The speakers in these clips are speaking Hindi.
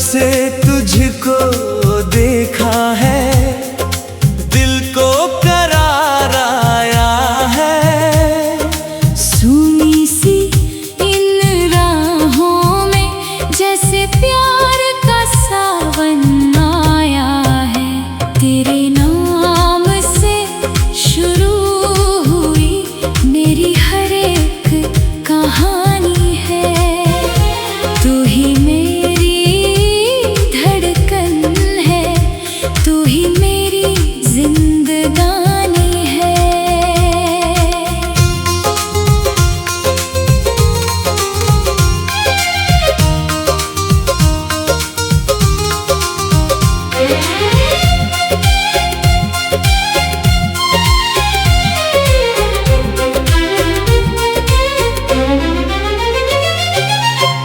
से तुझको देखा है, दिल को करार आया है। सूनी सी इन राहों में जैसे प्यार का सावन आया है। तेरे नाम से शुरू हुई मेरी हर एक कहानी है। तू ही मेरी धड़कन है, तू ही मेरी जिंदगानी है।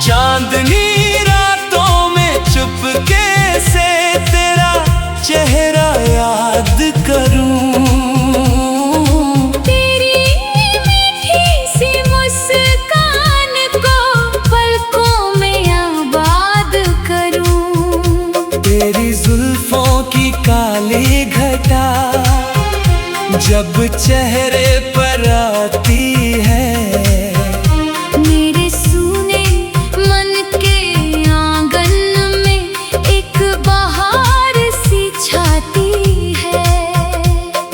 चांदनी रातों में चुपके से तेरा चेहरा याद करूं। तेरी मीठी सी मुस्कान को पलकों में आबाद करूं। तेरी जुल्फों की काली घटा जब चेहरे पर आती है, मेरे सूने मन के आंगन में एक बहार सी छाती है।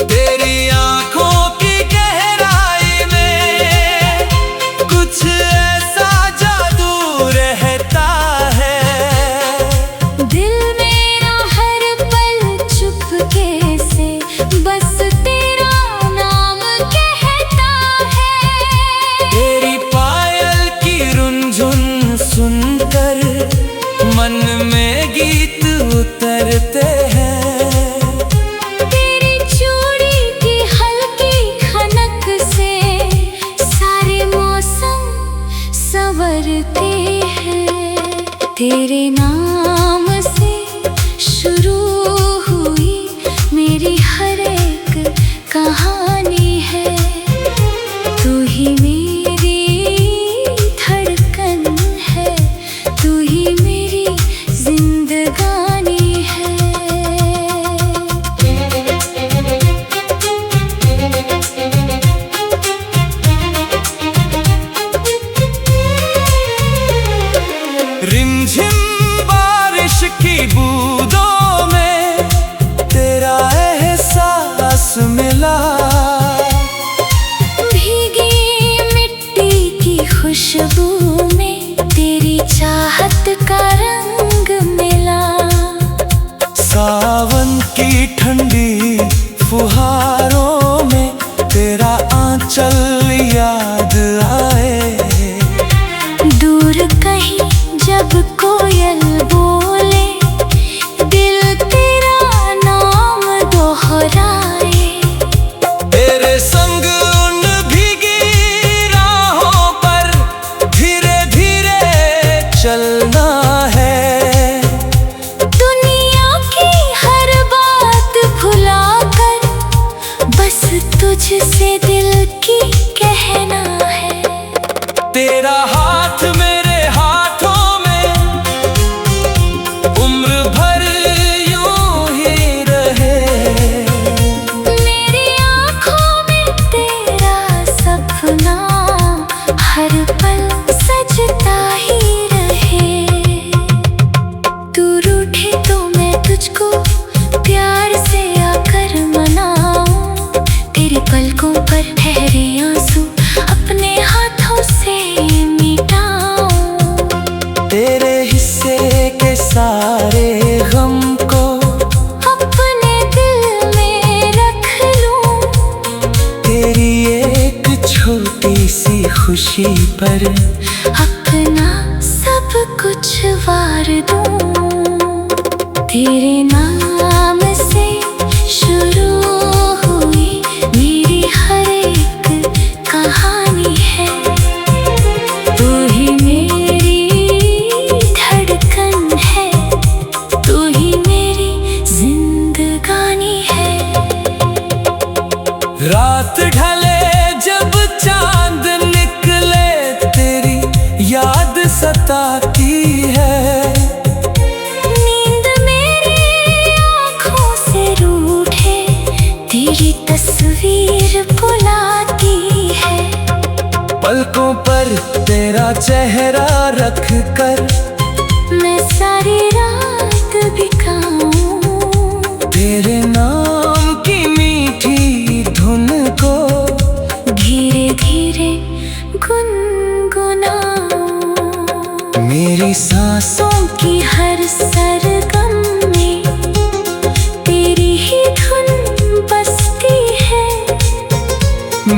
तेरी आंखों की गहराई में कुछ ऐसा जादू रहता है। दिल मेरा हर पल चुपके से बस तेरा नाम कहता है। तेरी पायल की रुनझुन सुनकर मन में गीत उतरते हैं। तेरी चूड़ी की हल्की खनक से सारे मौसम संवरते हैं। तेरे नाम से शुरू हुई मेरी हर एक कहानी है। तू ही मेरी धड़कन है, तू ही मेरी जिंदगानी है। रिमझिम बारिश की बूंदों में तेरा एहसास मिला। भीगी मिट्टी की खुशबू में तेरी चाहत का रंग मिला। सावन की ठंडी फुहारों में तेरा आंचल याद आए। दूर कहीं जब कोयल बोले दिल तेरा नाम दोहराए। तेरे संग उन भीगी राहों पर धीरे धीरे चलना है। दुनिया की हर बात भुलाकर बस तुझसे दिल की कहना है। तेरा हाथ मेरे हाथों में उम्र भर यूं ही रहे। मेरी आँखों में तेरा सपना हर पल सजता ही रहे। तू रूठे तो मैं तुझको प्यार से आकर मनाऊं। तेरी पलकों पर ठहरे आंसू अपने हाथों से मिटाऊं। तेरे हिस्से के सारे गम को अपने दिल में रख लूं। तेरी एक छोटी सी खुशी पर अपना सब कुछ वार दूं। तेरे नाम से शुरू हुई मेरी हर एक कहानी है। तू ही मेरी धड़कन है, तू ही मेरी जिंदगानी है। रात ढले जब चांद निकले तेरी याद सताती है। पर तेरा चेहरा रख कर मैं सारी रात बिताऊं, तेरे नाम की मीठी धुन को धीरे धीरे गुनगुनाऊं। मेरी सांसों की हर सरगम में तेरी ही धुन बसती है,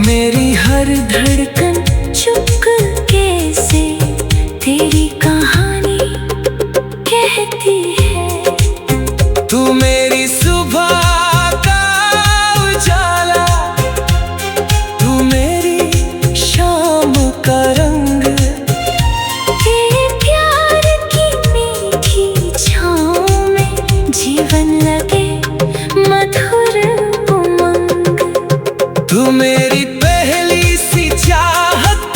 मेरी हर धड़कन चुपके से तेरी कहानी कहती है। तू मेरी सुबह का उजाला, तू मेरी शाम का रंग, तेरे प्यार की मीठी छाँव में जीवन लगे मधुर उमंग। तू मेरी पहली सी चाहत,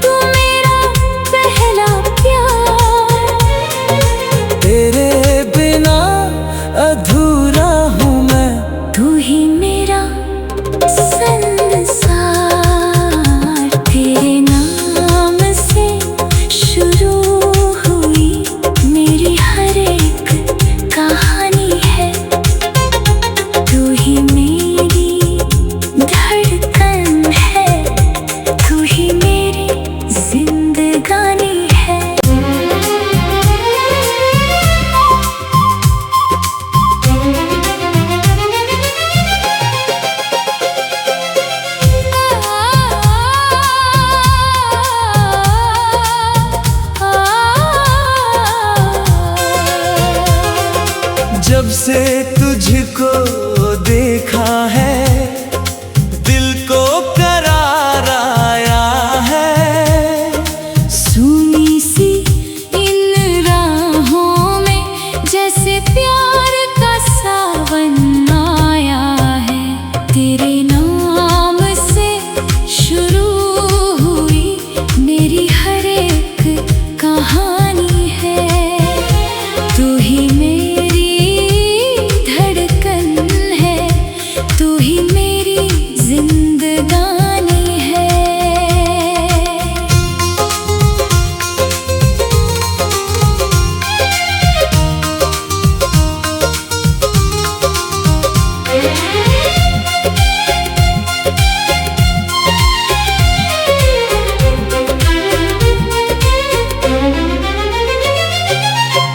तू मेरा पहला प्यार, तेरे बिना अधूरा हूँ मैं। तू ही मेरा संसार। तेरे नाम से शुरू हुई मेरी हर एक कहानी है, तू ही मेरी धड़कन है, तू ही मेरी जिंदगानी है। जब से तुझको देखा है दिल को करार आया है। सुनी सी इन राहों में जैसे प्यार का सावन आया है, तेरे नाम से शुरू हुई मेरी हर एक कहानी है, तू ही मेरी धड़कन है, तू ही मेरी जिंदगानी है।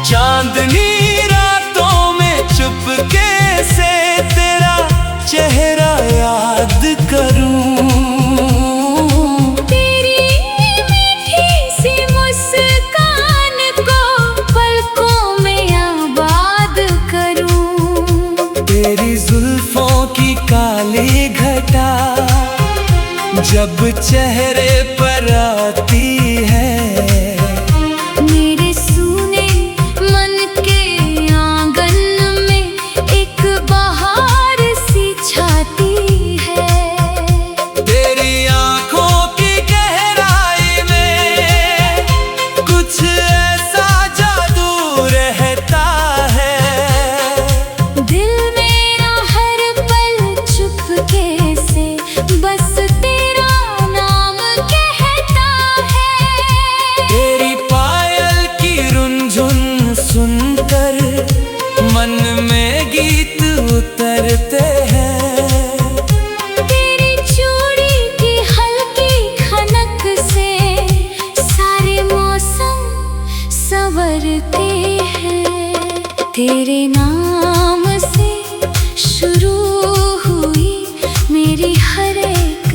चांदनी रातों में चुपके से तेरा चेहरा याद करूं, तेरी मीठी सी मुस्कान को पलकों में आबाद करूं। तेरी जुल्फों की काली घटा जब चेहरे पर आती है, मेरे सूने मन के आंगन में एक बहार सी छाती है, तेरी आंखों की गहराई में कुछ ऐसा जादू रहता है। दिल मेरा हर पल चुपके से बस तेरा नाम कहता है। तेरी पायल की रुनझुन सुनकर मन में गीत उतरते हैं, तेरी चूड़ी की हल्की खनक से सारे मौसम संवरते हैं, तेरे नाम से शुरू हुई मेरी हर एक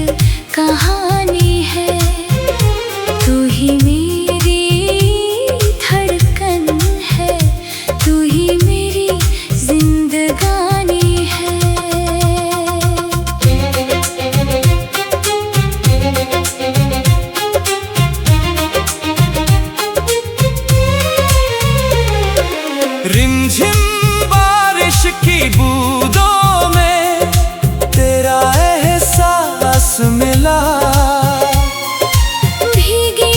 कहानी है, तू ही मेरी धड़कन है, तू ही मेरी जिंदगानी है। रिमझिम बारिश की बूंदों में तेरा एहसास मिला, भीगी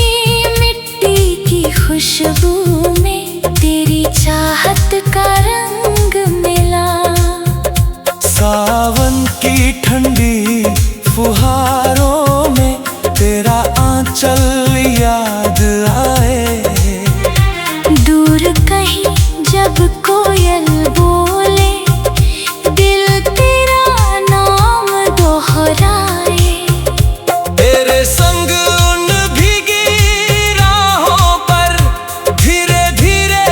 मिट्टी की खुशबू में तेरी चाहत का रंग मिला, सावन की ठंडी फुहारों में तेरा चल याद आए। दूर कहीं जब कोयल बोले, दिल तेरा नाम दोहराए। तेरे संग उन भीगी राहों पर धीरे धीरे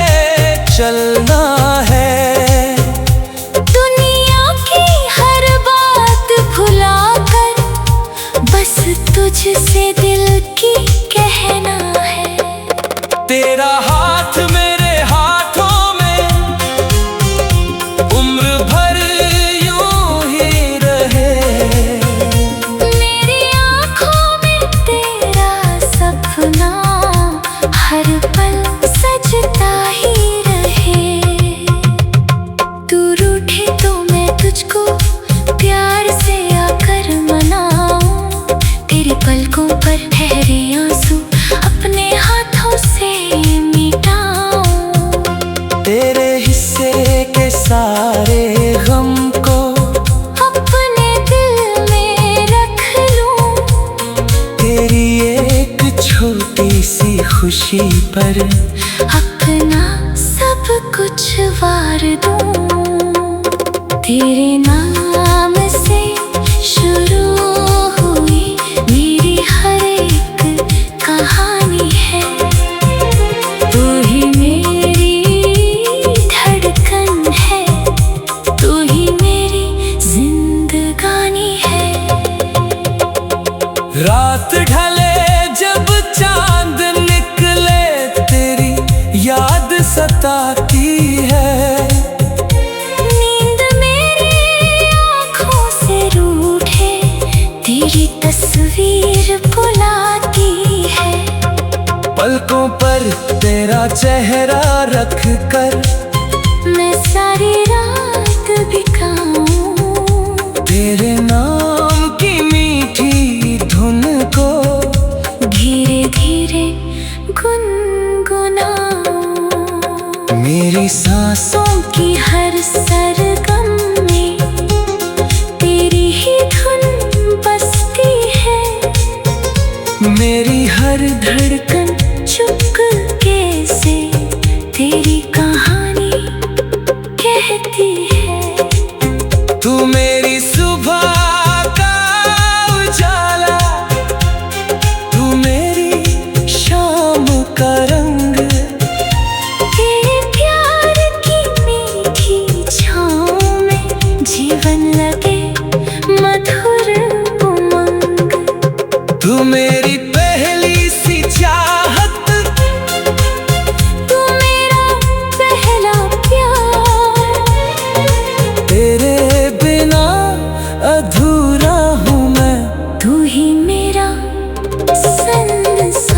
चलना है। दुनिया की हर बात भुलाकर बस तुझसे दिल की कहना है। तेरा हाथ मेरे हाथों में उम्र भर यूं ही रहे। मेरी आँखों में तेरा सपना हर पल सजता ही रहे। तू रूठे तो मैं तुझको प्यार से आकर मनाऊं। तेरी पलकों पर ठहरे आंसू अपने हाथों से मिटाऊं। तेरे हिस्से के सारे गम को अपने दिल में रख लूं। तेरी एक छोटी सी खुशी पर अपना सब कुछ वार दूं। तेरे नाम से शुरू हुई मेरी हर एक कहानी है। तू ही मेरी धड़कन है, तू ही मेरी जिंदगानी है। रात ढले जब चांद निकले तेरी याद सताती है। नींद मेरी आँखों से रूठे तेरी तस्वीर बुलाती है। पलकों पर तेरा चेहरा रख कर मैं सारी रात बिकाऊं। तेरे नाम की मीठी धुन को धीरे धीरे गुनगुनाऊं। मेरी सांसों की हर सरगम में तेरी ही धुन बसती है। मेरी हर धड़कन चुपके से तेरी कहानी कहती है। तू मेरी सुबह का उजाला, तू मेरी शाम का रंग। तेरे प्यार की मीठी छाँव में जीवन लगे मधुर उमंग। तू मेरी पहली सी चाहत, तू मेरा पहला प्यार। तेरे बिना अधूरा हूँ मैं। तू ही मेरा संसार।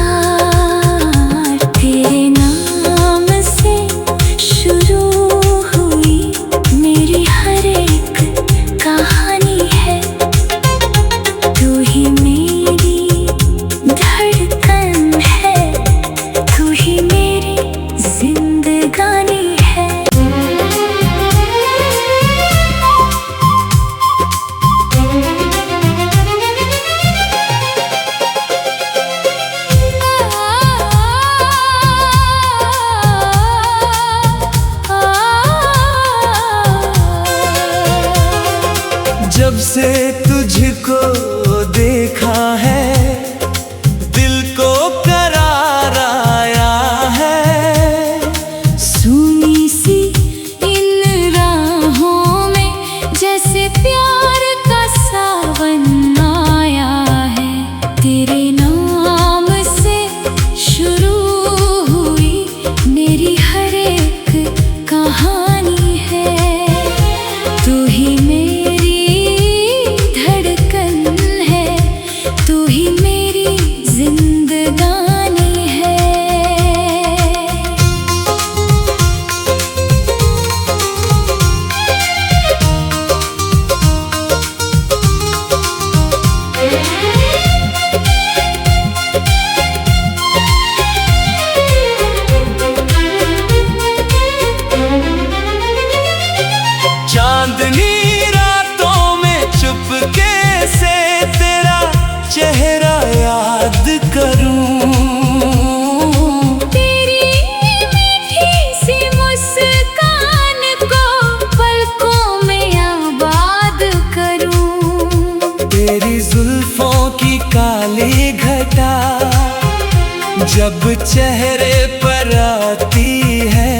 जब चेहरे पर आती है,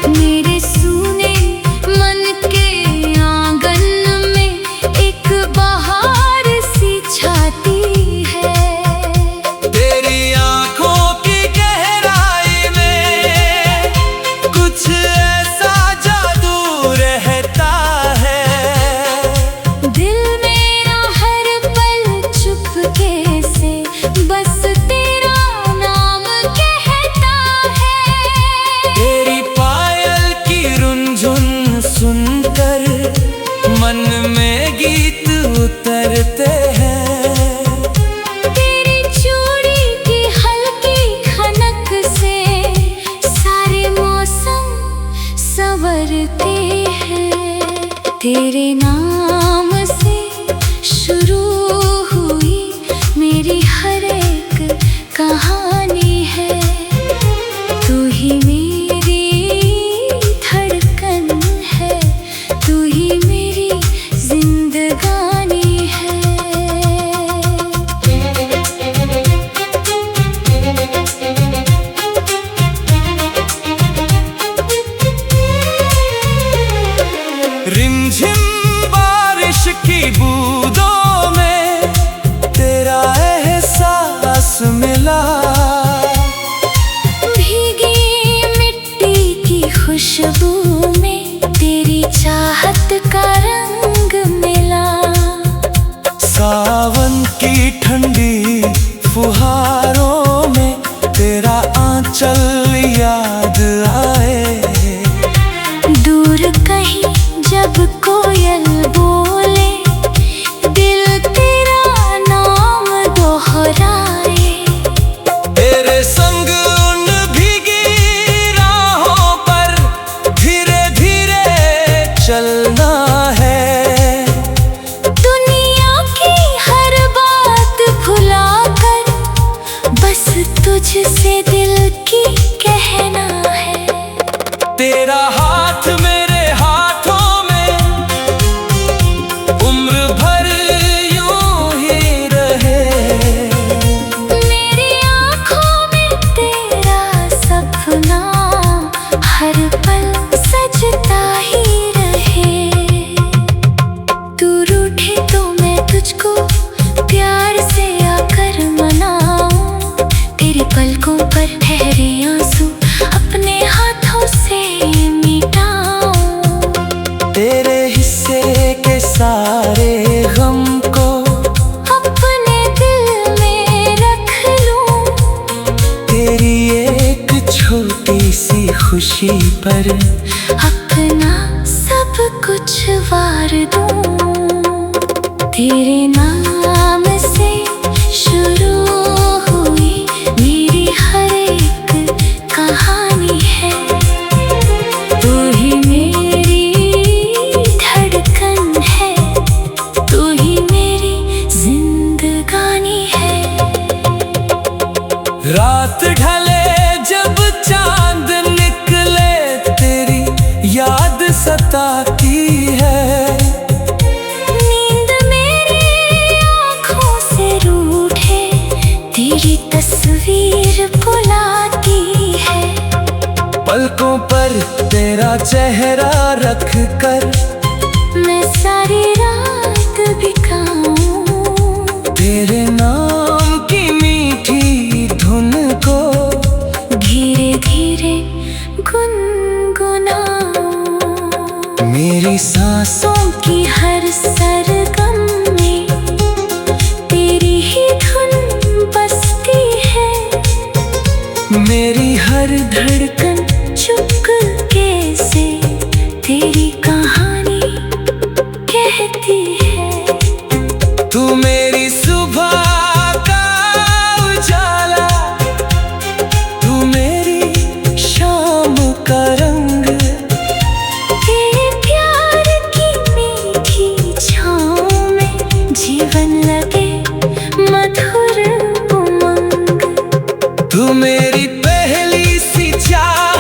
मेरे सूने मन के आंगन में एक बहार सी छाती है। तेरी आंखों की गहराई में कुछ ऐसा जादू रहता है। दिल मेरा हर पल चुपके से बस तेरा नाम कहता है। तेरी पायल की रुनझुन सुनकर मन में गीत उतरते हैं। तेरी चूड़ी की हल्की खनक से सारे मौसम संवरते हैं। तेरे नाम से शुरू हुई मेरी हर एक कहानी है। तू ही मेरी धड़कन है, तू ही मेरी जिंदगानी है। रिमझिम बारिश की बूंदों में तेरा एहसास मिला। भीगी मिट्टी की खुशबू में तेरी चाहत का रंग मिला। सावन की ठंडी फुहारों में तेरा आंचल याद आए। दूर कहीं जब कोयल बोले, दिल तेरा नाम दोहराए। तेरे संग उन भीगी राहों पर धीरे धीरे चलना है। दुनिया की हर बात भुलाकर बस तुझसे दिल की कहना है। तेरा हाथ मेरे हाथों में उम्र भर यूं ही रहे। मेरी आँखों में तेरा सपना हर पल सजता ही रहे। तू रूठे तो मैं तुझको प्यार से आकर मनाऊं। तेरे पलकों पर ठहरे आंसू अपने हाथों से मिटाऊं। तेरे हिस्से के सारे गम को अपने दिल में रख लूं। तेरी एक छोटी सी खुशी पर अपना सब कुछ वार दूं। तेरे नाम से शुरू हुई मेरी हर एक कहानी है। तू ही मेरी धड़कन है, तू ही मेरी जिंदगानी है। रात ढले जब चांद निकले तेरी याद सताती है। नींद मेरी आँखों से रूठे तेरी तस्वीर बुलाती है। पलकों पर तेरा चेहरा रख कर मैं सारी रात बिकाऊं। तेरे नाम की मीठी धुन को धीरे धीरे गुनगुनाऊं। मेरी सांसों की हर सरगम में तेरी ही धुन बसती है। मेरी हर धड़कन चुपके से तेरी कहानी कहती है। तू मेरी सुबह का उजाला, तू मेरी शाम का रंग। तेरे प्यार की मीठी छाँव में जीवन लगे मधुर उमंग। तू मेरी पहली सी चाह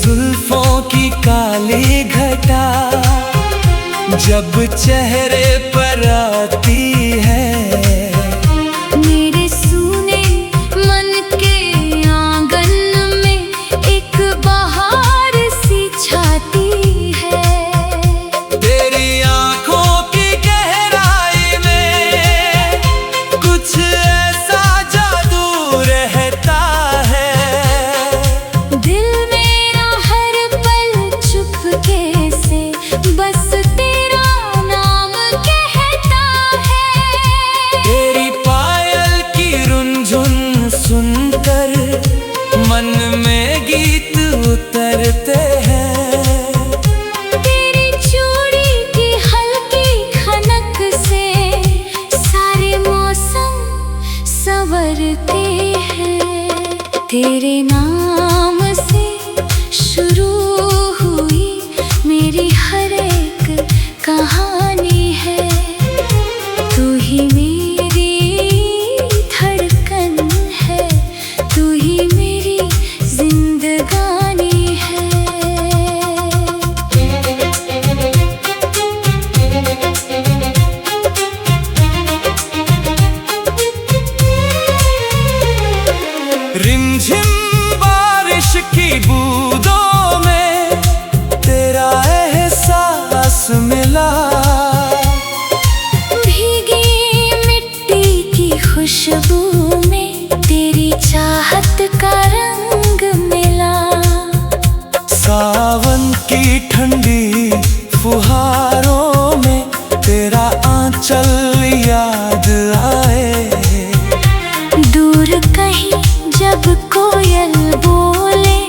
जुल्फों की काली घटा जब चेहरे पर आती है, मेरे सूने मन के आंगन में एक बहार सी छाती है। तेरी आंखों की गहराई में कुछ ऐसा जादू रहता है, दिल मेरा हर पल चुपके से बस तेरा नाम कहता है। तेरी पायल की रुनझुन सुनकर मन में गीत उतरते हैं, तेरी चूड़ी की हल्की खनक से सारे मौसम संवरते हैं। तेरे नाम से शुरू हुई मेरी हर एक कहानी है, तू ही मेरी धड़कन है, तू ही मेरी जिंदगानी है। रिमझिम बारिश की बूंदों में तेरा एहसास मिला, भीगी मिट्टी की खुशबू में तेरी चाहत का रंग मिला, सावन की ठंडी फुहारों में तेरा आंचल याद आए, दूर कहीं जब कोयल बोले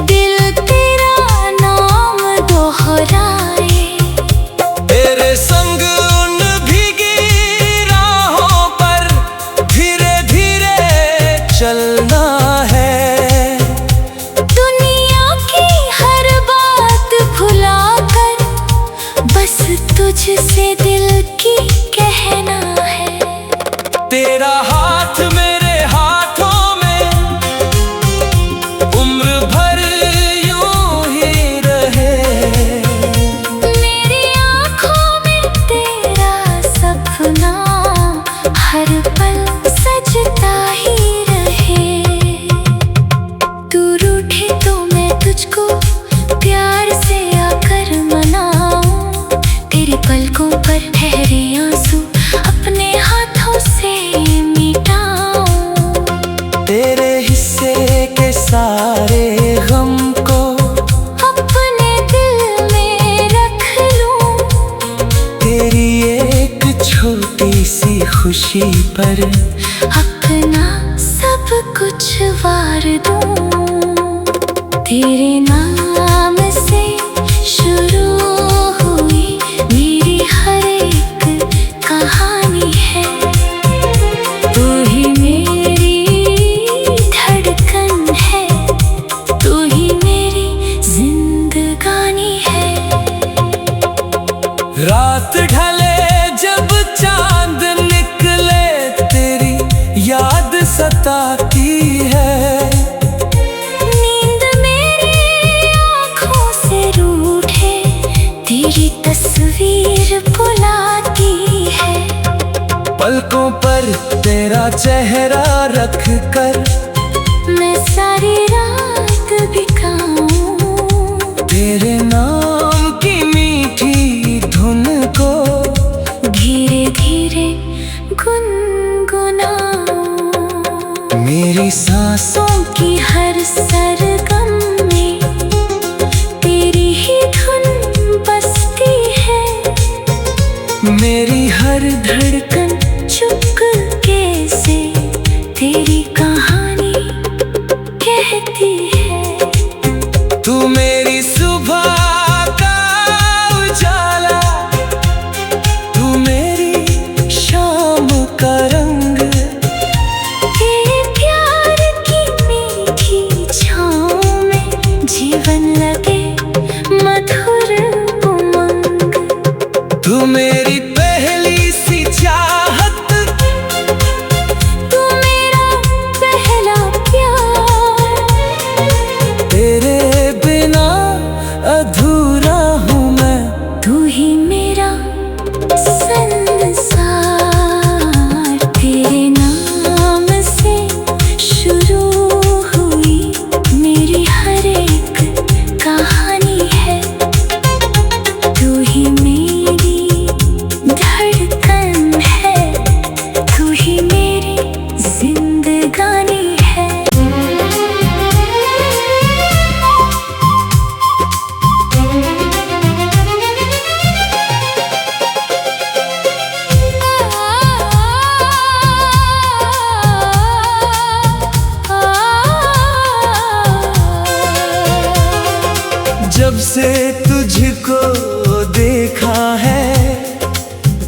दिल तेरा नाम दोहराए। तेरे संग उन भीगी राहों पर धीरे धीरे चलना है, दुनिया की हर बात भुलाकर बस तुझसे दिल की कहना है। तेरा हाथ मेरे हाथों में उम्र भर यूं ही रहे, मेरी आँखों में तेरा सपना हर पल सजता ही रहे। तू रूठे तो मैं तुझको प्यार से आकर मनाऊं, तेरे पलकों पर ठहरे आंसू अपने हाथों से मिटाऊं। तेरे हिस्से के सारे गम को अपने दिल में रख लूं, तेरी एक छोटी सी खुशी पर अपना सब कुछ वार दूं। तेरे नाम से शुरू हुई मेरी हर एक कहानी है, तू ही मेरी धड़कन है, तू ही मेरी जिंदगानी है। रात ढले जब चांद निकले तेरी याद सताती है, नींद मेरी आँखों से रूठे तेरी तस्वीर बुलाती है, पलकों पर तेरा चेहरा रख कर मैं सारी रात बिताऊं। तेरे नाम की मीठी धुन को धीरे धीरे गुनगुनाऊं, मेरी सांसों की हर सरगम में तेरी ही धुन बसती है, मेरी हर धड़कन चुपके से तेरी कहानी कहती है। तू मेरी सुबह का उजाला, तू मेरी शाम का रंग, तेरे प्यार की मीठी छाँव में जीवन लगे मधुर उमंग। तू मेरी पहली सी चाहत, तू मेरा पहला प्यार, तेरे जब से तुझको देखा है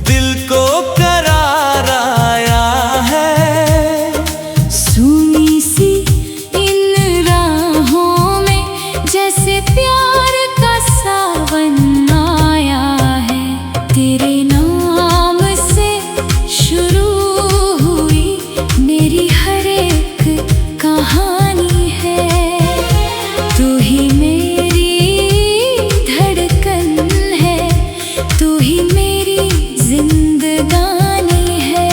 दिल को करार आया है। सुनी सी इन राहों में जैसे प्यार का सावन आया है। तेरे नाम से शुरू हुई मेरी हर एक कहानी है। तू ही मेरी धड़कन है, तू ही मेरी जिंदगानी है।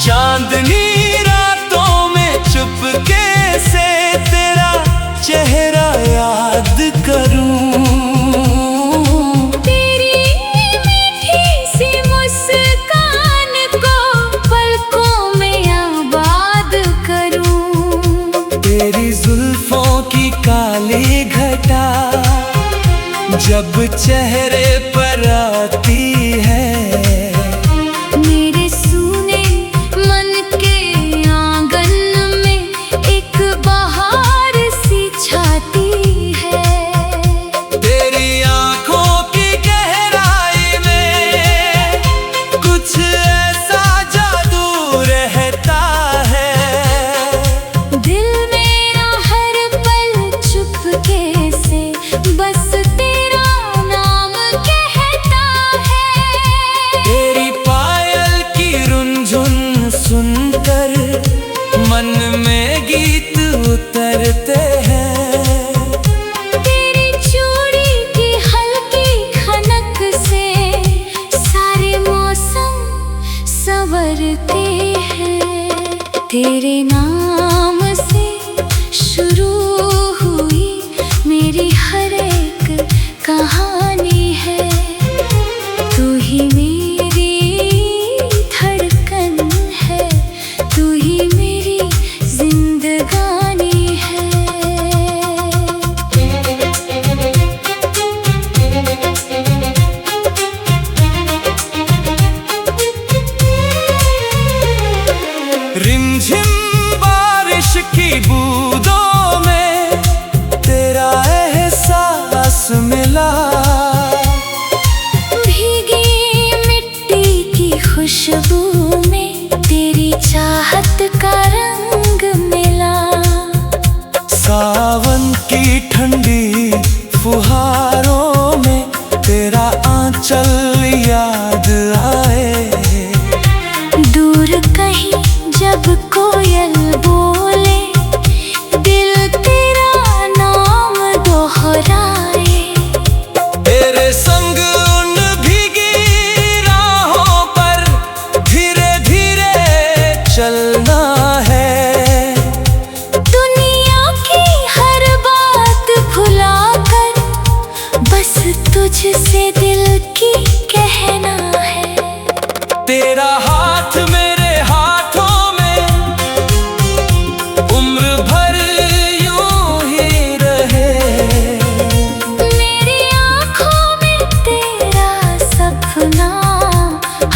चांदनी रातों में चुपके से तेरा चेहरा याद करूं। तेरी मीठी सी मुस्कान को पलकों में आबाद करूं। तेरी जुल्फों की काली घटा जब चेहरे पर आती है। मेरे सूने मन के आंगन में एक बहार सी छाती है। तेरी आंखों की गहराई में कुछ ऐसा जादू रहता है। दिल मेरा हर पल चुपके से बस तेरा नाम कहता है। तेरी पायल की रुनझुन सुनकर मन में गीत उतरते हैं। तेरी चूड़ी की हल्की खनक से सारे मौसम संवरते हैं। तेरे नाम से शुरू हुई मेरी हर एक कहानी है। तू ही मेरी धड़कन है, तू ही मेरी जिंदगानी है। रिमझिम बारिश की बूंदों में तेरा एहसास मिला। भीगी मिट्टी की खुशबू में तेरी चाहत का रंग मिला। सावन की ठंडी फुहारों में तेरा आंचल याद आए। दूर कहीं जब कोयल बोले दिल तेरा नाम दोहराए। तेरे संग उन भीगी राहों पर धीरे धीरे चलना है। दुनिया की हर बात भुलाकर बस तुझसे दिल की कहना है। तेरा हाथ मेरे हाथों में उम्र भर यूं ही रहे। मेरी आँखों में तेरा सपना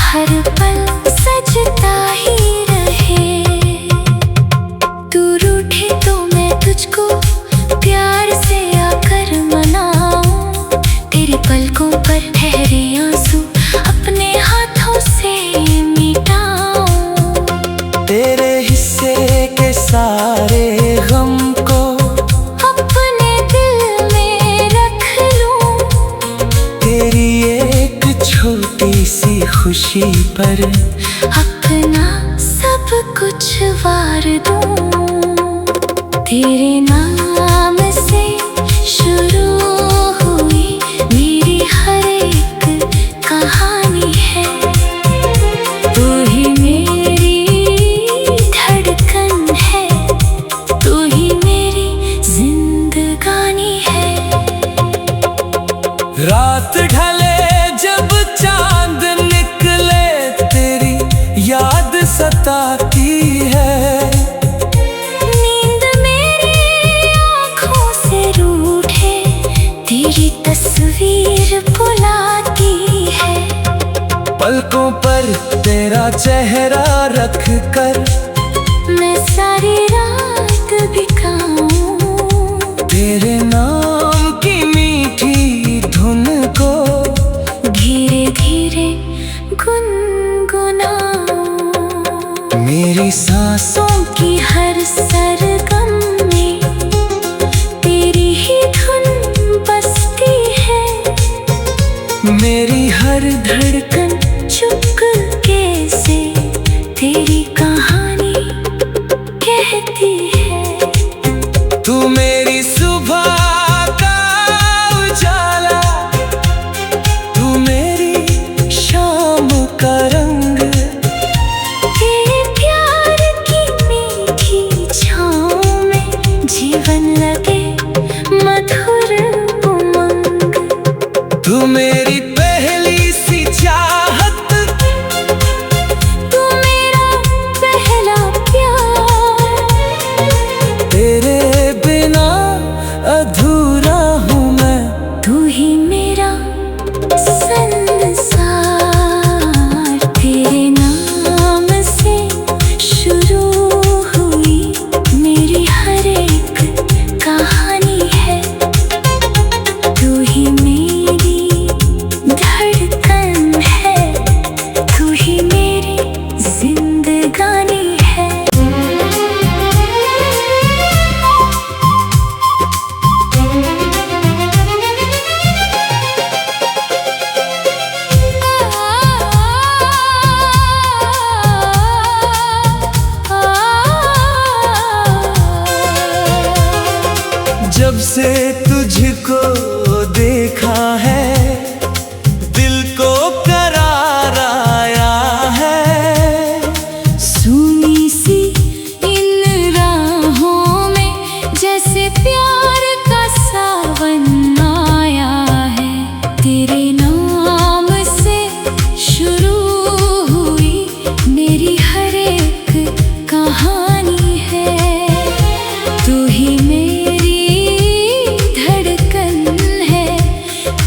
हर पल सजता ही रहे। तू रूठे तो मैं तुझको प्यार से आकर मनाऊं। तेरे पलकों पर ठहरे आंसू अपने हाथों से मिटाऊं। तेरे हिस्से के सारे गम को अपने दिल में रख लूं। तेरी एक छोटी सी खुशी पर अपना सब कुछ वार दूं। तेरे नाम से शुरू हुई मेरी हर एक कहानी है। तू ही मेरी धड़कन है, तू ही मेरी जिंदगानी है। रात ढले जब चांद निकले तेरी याद सताती है। पहरा रख कर मैं सारी रात बिकाऊं तेरे नाम की मीठी धुन को धीरे धीरे गुनगुनाऊं। मेरी सांसों की हर सरगम में तेरी ही धुन बसती है। मेरी हर धड़कन चुपके से तेरी कहानी कहती है। तू मेरी सुबह का उजाला, तू मेरी शाम का रंग, तेरे प्यार की मीठी छाँव में जीवन लगे मधुर उमंग। तू मेरी पहली सी चाहत, तू मेरा पहला प्यार, तेरे बिना अधूरा हूँ मैं। तू ही मेरा संसार। तेरे नाम से शुरू हुई मेरी हर एक कहानी है। तू ही मेरी धड़कन है, तू ही मेरी जिंदगानी है। जब से तुझको देखा है दिल को करार आया है। सुनी सी इन राहों में जैसे प्यार का सावन आया है। तेरे नाम से शुरू हुई मेरी हर एक कहानी है। तू ही मेरी धड़कन है,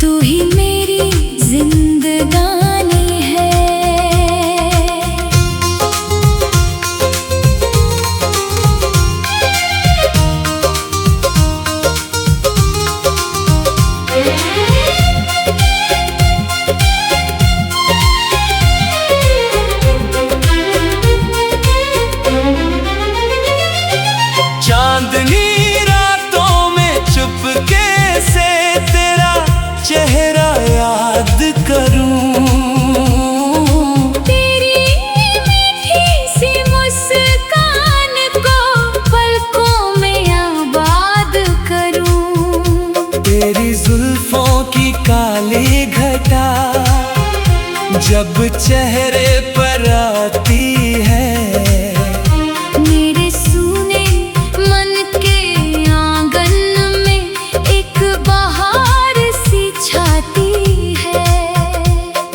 तू ही मेरी जिंदगानी है। चांदनी रातों में चुपके से तेरा चेहरा याद करूं। तेरी मीठी सी मुस्कान को पलकों में आबाद करूं। तेरी जुल्फों की काली घटा जब चेहरे पर आती है। मेरे सूने मन के आंगन में एक बहार सी छाती है।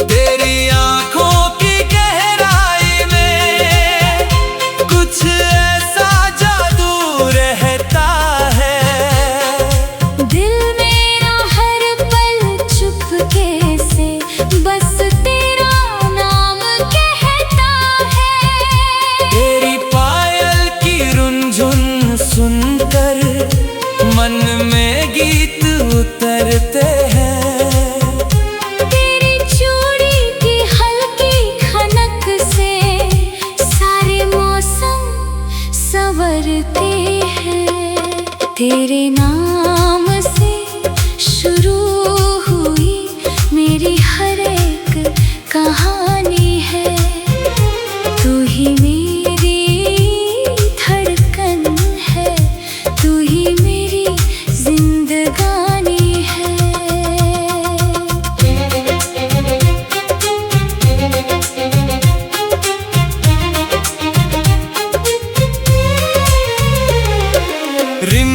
तेरी आंखों की गहराई में कुछ ऐसा जादू रहता है। दिल मेरा हर पल चुपके से बस तेरा नाम कहता है। तेरी पायल की रुनझुन सुनकर मन में गीत उतरते हैं। तेरी चूड़ी की हल्की खनक से सारे मौसम संवरते हैं। तेरे नाम से शुरू हुई मेरी हर एक कहानी है। तू ही मेरी धड़कन है, तू ही मेरी जिंदगानी है। रिम